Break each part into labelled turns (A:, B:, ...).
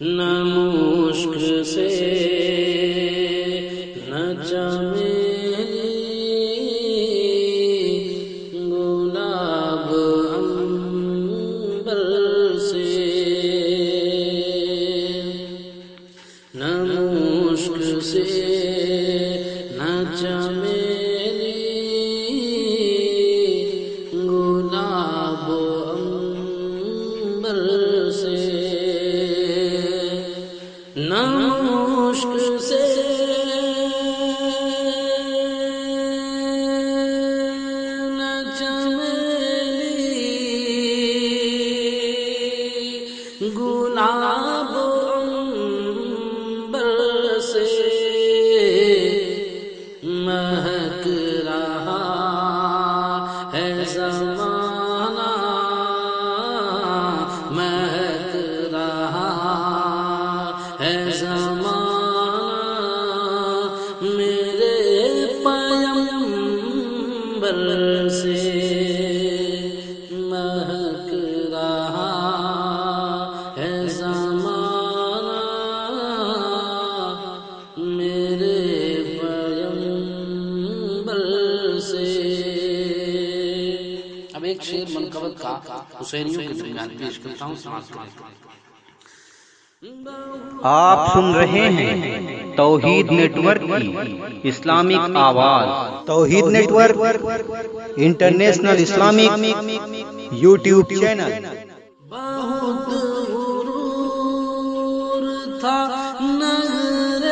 A: نہ مشک سے نہ چمیلی گلاب عنبر سے، نہ مشک سے نہ چمیلی گلاب عنبر سے، نہ مشک سے نہ چمیلی گلاب عنبر سے مہک رہا ہے زمانہ، مہک رہا ہے زمانہ میرے پیغمبر سے، مہک رہا ہے زمانہ میرے پیغمبر سے۔ اب ایک شعر منقبت کا حسینیوں کے درمیان پیش کرتا ہوں، سماعت کریں۔
B: آپ سن رہے ہیں توحید نیٹ ورک کی اسلامک آواز۔ Tawheed network international Islamic YouTube channel.
A: بہت غرور تھا نہر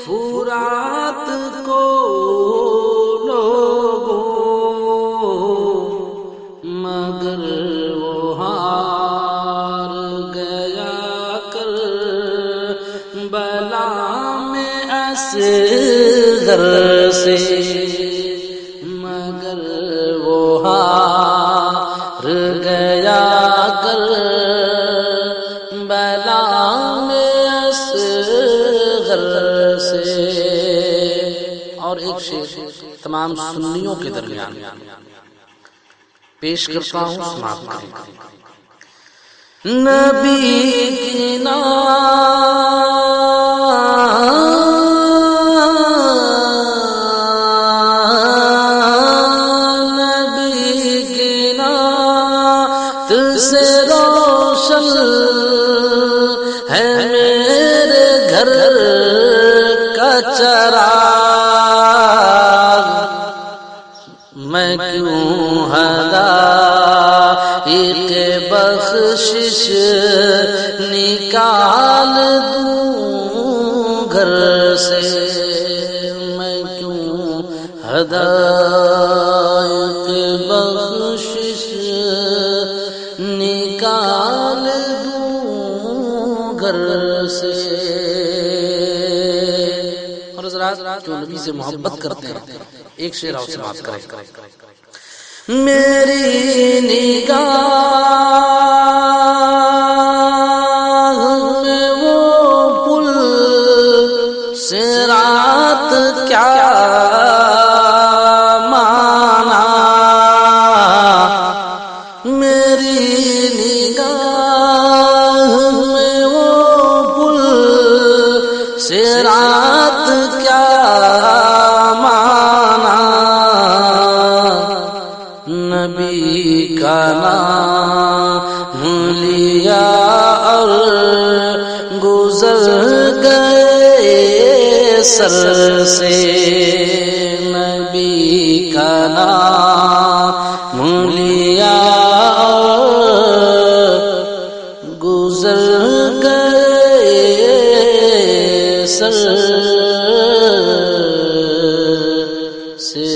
A: فرات کو لوگوں، مگر وہ ہار گیا کربلا میں اصغر سے، مگر وہ ہار گیا کربلا میں اصغر سے۔ اور ایک شعر تمام سنیوں کے درمیان پیش کرتا ہوں، سماعت کریں۔ نبی کی نعت سے روشن ہے میرے گھر کا چراغ، میں کیوں حدائق بخشش نکال دوں گھر سے، میں کیوں حدائق بخشش نکال دوں گھر سے۔ اور حضرات جو نبی سے محبت کرتے ہیں ایک شعر اور سماعت کریں۔ میری نگاہ میں وہ پل صراط کیا مانا، میری نگاہ میں وہ پل صراط کیا مانا، نبی کا نام لیا اور گزر گئے سر سے، نبی کا نام لیا اور گزر گئے سر سے۔